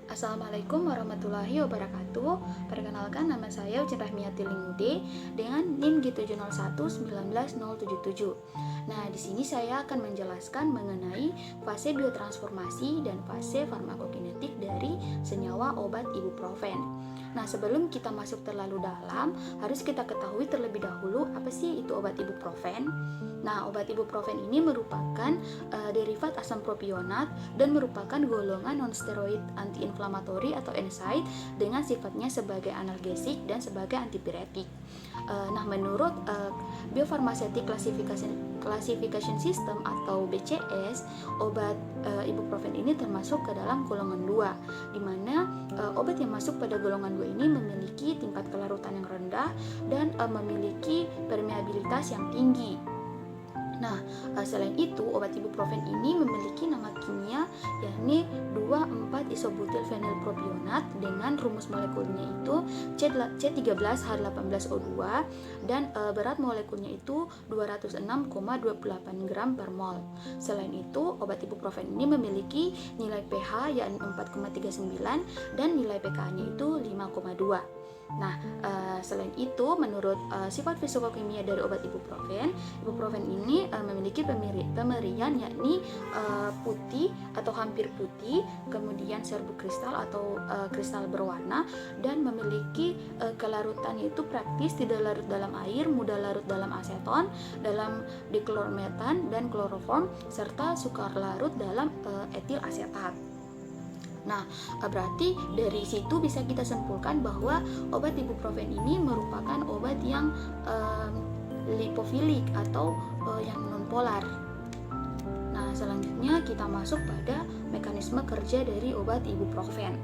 Assalamualaikum warahmatullahi wabarakatuh. Perkenalkan, nama saya Ucin Rahmiati Lingude dengan NIM G701-19077. Nah, di sini saya akan menjelaskan mengenai fase biotransformasi dan fase farmakokinetik dari senyawa obat ibuprofen. Nah, sebelum kita masuk terlalu dalam, harus kita ketahui terlebih dahulu apa sih itu obat ibuprofen. Nah, obat ibuprofen ini merupakan derivat asam propionat dan merupakan golongan non-steroid anti-inflamatori atau NSAID dengan sifatnya sebagai analgesik dan sebagai antipiretik. Nah, menurut Biopharmaceutical Classification System atau BCS, obat ibuprofen ini termasuk ke dalam golongan 2, di mana obat yang masuk pada golongan 2 ini memiliki tingkat kelarutan yang rendah dan memiliki permeabilitas yang tinggi. Nah, selain itu, obat ibuprofen ini memiliki nama kimia yakni 2,4-isobutyl fenilpropionat dengan rumus molekulnya itu C13H18O2 dan berat molekulnya itu 206,28 gram per mol. Selain itu, obat ibuprofen ini memiliki nilai pH yakni 4,39 dan nilai pK-nya itu 5,2. Nah, selain itu, menurut sifat fisikokimia dari obat ibuprofen ini memiliki pemerian yakni putih atau hampir putih, kemudian serbuk kristal atau kristal berwarna, dan memiliki kelarutan yaitu praktis tidak larut dalam air, mudah larut dalam aseton, dalam diklormetan dan kloroform, serta sukar larut dalam etil asetat. Nah, berarti dari situ bisa kita simpulkan bahwa obat ibuprofen ini merupakan obat yang lipofilik atau yang nonpolar. Nah, selanjutnya kita masuk pada mekanisme kerja dari obat ibuprofen.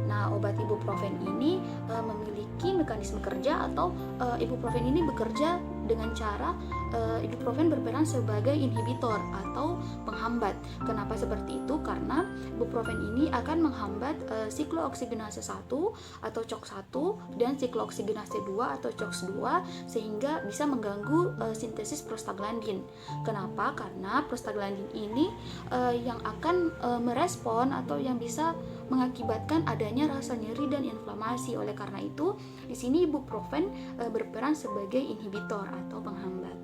Nah, obat ibuprofen ini memiliki mekanisme kerja atau ibuprofen ini bekerja dengan cara ibuprofen berperan sebagai inhibitor atau penghambat. Kenapa seperti itu? Karena ibuprofen ini akan menghambat siklooksiggenase 1 atau COX-1 dan siklooksiggenase 2 atau COX-2 sehingga bisa mengganggu sintesis prostaglandin. Kenapa? Karena prostaglandin ini yang akan merespon atau yang bisa mengakibatkan adanya rasa nyeri dan inflamasi. Oleh karena itu, di sini ibuprofen berperan sebagai inhibitor atau penghambat.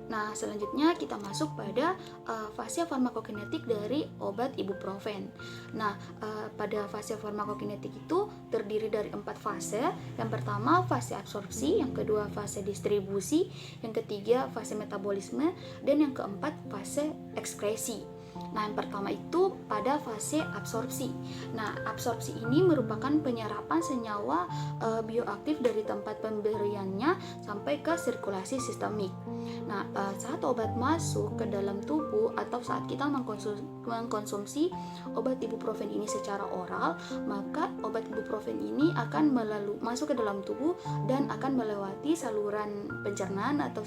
Nah, selanjutnya kita masuk pada fase farmakokinetik dari obat ibuprofen. Nah, pada fase farmakokinetik itu terdiri dari 4 fase. Yang pertama fase absorpsi, yang kedua fase distribusi, yang ketiga fase metabolisme, dan yang keempat fase ekskresi. Nah, yang pertama itu pada fase absorpsi. Nah, absorpsi ini merupakan penyerapan senyawa bioaktif dari tempat pemberiannya sampai ke sirkulasi sistemik. Nah, saat obat masuk ke dalam tubuh atau saat kita mengkonsumsi obat ibuprofen ini secara oral, maka obat ibuprofen ini akan masuk ke dalam tubuh dan akan melewati saluran pencernaan atau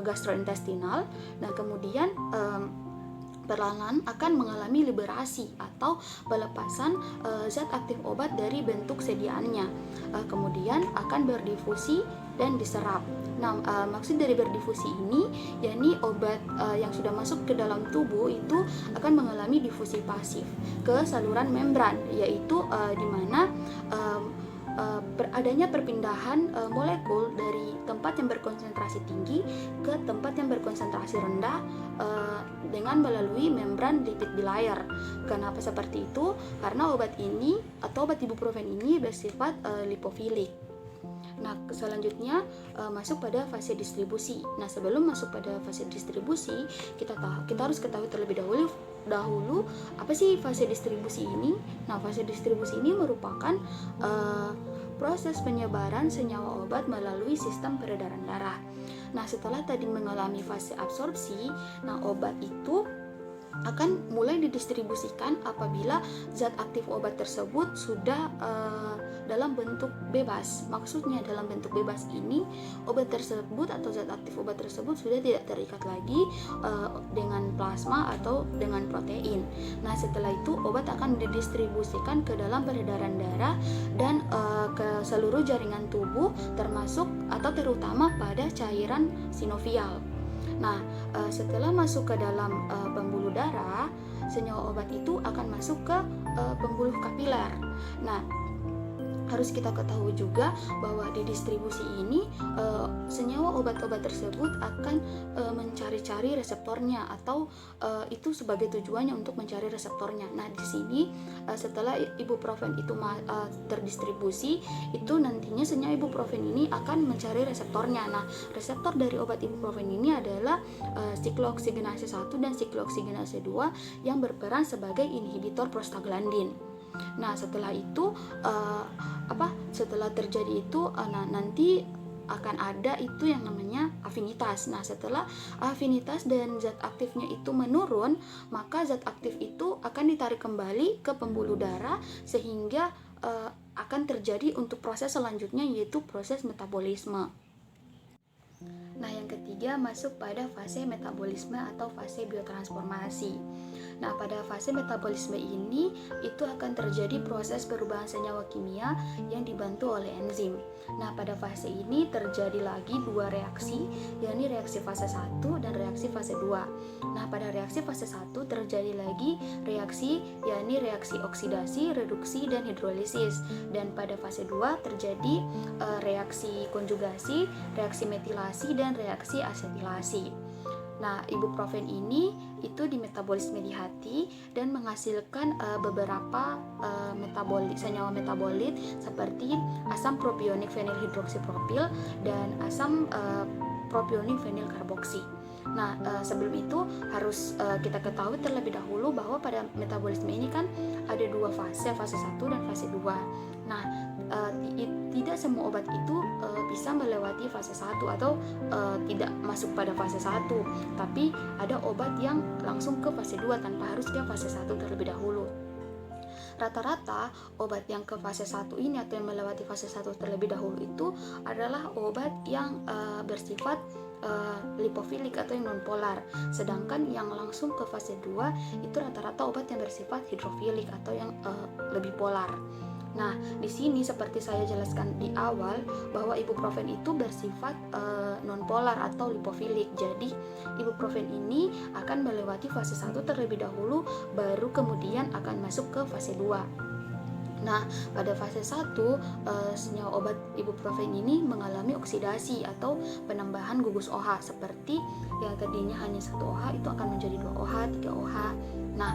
gastrointestinal. Nah, kemudian perlahan akan mengalami liberasi atau pelepasan zat aktif obat dari bentuk sediaannya. Kemudian akan berdifusi dan diserap. Nah, maksud dari berdifusi ini yakni obat yang sudah masuk ke dalam tubuh itu akan mengalami difusi pasif ke saluran membran, yaitu di mana adanya perpindahan molekul dari tempat yang berkonsentrasi tinggi ke tempat yang berkonsentrasi rendah dengan melalui membran lipid bilayer. Kenapa seperti itu? Karena obat ini atau obat ibuprofen ini bersifat lipofilik. Nah, selanjutnya masuk pada fase distribusi. Nah, sebelum masuk pada fase distribusi, kita harus ketahui terlebih dahulu apa sih fase distribusi ini. Nah, fase distribusi ini merupakan proses penyebaran senyawa obat melalui sistem peredaran darah. Nah, setelah tadi mengalami fase absorpsi, nah obat itu akan mulai didistribusikan apabila zat aktif obat tersebut sudah dalam bentuk bebas. Maksudnya dalam bentuk bebas ini obat tersebut atau zat aktif obat tersebut sudah tidak terikat lagi dengan plasma atau dengan protein. Nah, setelah itu obat akan didistribusikan ke dalam peredaran darah dan ke seluruh jaringan tubuh termasuk atau terutama pada cairan sinovial. Nah, setelah masuk ke dalam pembuluh darah, senyawa obat itu akan masuk ke pembuluh kapiler. Nah, harus kita ketahui juga bahwa di distribusi ini senyawa obat-obat tersebut akan mencari-cari reseptornya, atau itu sebagai tujuannya untuk mencari reseptornya. Nah, di sini setelah ibuprofen itu terdistribusi, itu nantinya senyawa ibuprofen ini akan mencari reseptornya. Nah, reseptor dari obat ibuprofen ini adalah siklooksiggenase 1 dan siklooksiggenase 2 yang berperan sebagai inhibitor prostaglandin. Nah, setelah itu setelah terjadi itu nanti akan ada itu yang namanya afinitas. Nah, setelah afinitas dan zat aktifnya itu menurun, maka zat aktif itu akan ditarik kembali ke pembuluh darah sehingga akan terjadi untuk proses selanjutnya, yaitu proses metabolisme. Nah, yang ketiga masuk pada fase metabolisme atau fase biotransformasi. Nah, pada fase metabolisme ini itu akan terjadi proses perubahan senyawa kimia yang dibantu oleh enzim. Nah, pada fase ini terjadi lagi dua reaksi, yakni reaksi fase 1 dan reaksi fase 2. Nah, pada reaksi fase 1 terjadi lagi reaksi, yakni reaksi oksidasi, reduksi, dan hidrolisis. Dan pada fase 2 terjadi reaksi konjugasi, reaksi metilasi, dan reaksi asetilasi. Nah, ibuprofen ini itu dimetabolisme di hati dan menghasilkan beberapa senyawa metabolit seperti asam propionik fenilhidroksipropil dan asam propionik fenilkarboksi. Nah, sebelum itu harus kita ketahui terlebih dahulu bahwa pada metabolisme ini kan ada dua fase, fase 1 dan fase 2. Nah, tidak semua obat itu bisa melewati fase 1 atau tidak masuk pada fase 1, tapi ada obat yang langsung ke fase 2 tanpa harus ke fase 1 terlebih dahulu. Rata-rata obat yang ke fase 1 ini atau yang melewati fase 1 terlebih dahulu itu adalah obat yang bersifat lipofilik atau yang nonpolar, sedangkan yang langsung ke fase 2 itu rata-rata obat yang bersifat hidrofilik atau yang lebih polar. Nah, di sini seperti saya jelaskan di awal bahwa ibuprofen itu bersifat nonpolar atau lipofilik. Jadi, ibuprofen ini akan melewati fase 1 terlebih dahulu, baru kemudian akan masuk ke fase 2. Nah, pada fase 1, senyawa obat ibuprofen ini mengalami oksidasi atau penambahan gugus OH, seperti yang tadinya hanya 1 OH itu akan menjadi 2 OH, 3 OH. Nah,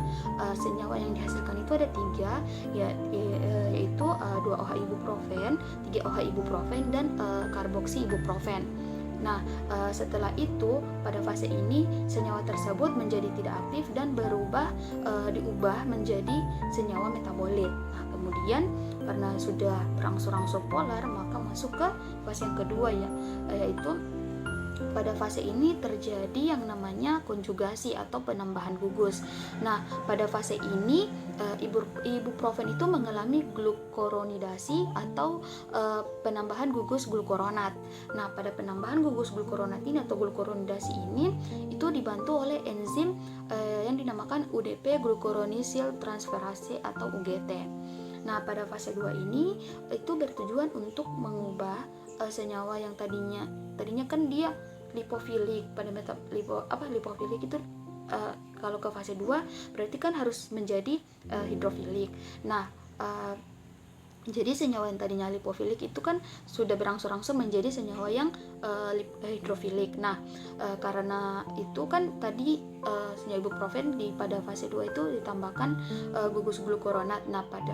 senyawa yang dihasilkan itu ada 3, yaitu 2 OH ibuprofen, 3 OH ibuprofen, dan karboksi ibuprofen. Nah, setelah itu pada fase ini senyawa tersebut menjadi tidak aktif dan diubah menjadi senyawa metabolit. Nah, kemudian karena sudah berangsur-angsur polar, maka masuk ke fase yang kedua, yaitu pada fase ini terjadi yang namanya konjugasi atau penambahan gugus. Nah, pada fase ini ibuprofen itu mengalami glukoronidasi atau penambahan gugus glukoronat. Nah, pada penambahan gugus glukoronat ini atau glukoronidasi ini itu dibantu oleh enzim yang dinamakan UDP glukoronisil transferase atau UGT. Nah, pada fase 2 ini itu bertujuan untuk mengubah senyawa yang tadinya kan dia lipofilik. Pada lipofilik itu kalau ke fase 2 berarti kan harus menjadi hidrofilik. Nah, jadi senyawa yang tadinya lipofilik itu kan sudah berangsur-angsur menjadi senyawa yang hidrofilik. Nah, karena itu kan tadi senyawa ibuprofen pada fase 2 itu ditambahkan gugus glukoronat. Nah, pada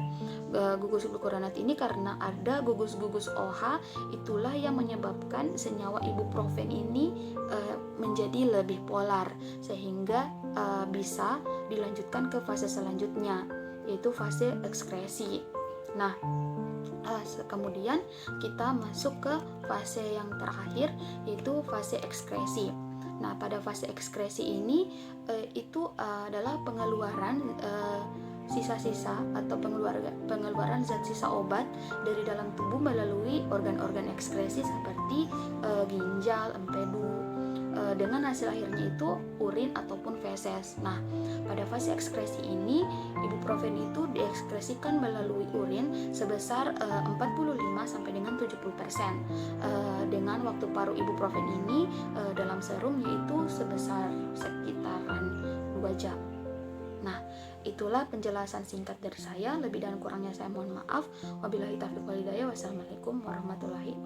gugus glukoronat ini karena ada gugus-gugus OH, itulah yang menyebabkan senyawa ibuprofen ini menjadi lebih polar sehingga bisa dilanjutkan ke fase selanjutnya, yaitu fase ekskresi. Nah, kemudian kita masuk ke fase yang terakhir, yaitu fase ekskresi. Nah, pada fase ekskresi ini itu adalah pengeluaran sisa-sisa atau pengeluaran zat sisa obat dari dalam tubuh melalui organ-organ ekskresi seperti ginjal, empedu. Dengan hasil akhirnya itu urin ataupun feses. Nah, pada fase ekskresi ini ibuprofen itu diekskresikan melalui urin sebesar 45 sampai dengan 70%. Dengan waktu paruh ibuprofen ini dalam serum yaitu sebesar sekitaran 2 jam. Nah, itulah penjelasan singkat dari saya. Lebih dan kurangnya saya mohon maaf. Wabillahi taufiq wal hidayah. Wassalamualaikum warahmatullahi wabarakatuh.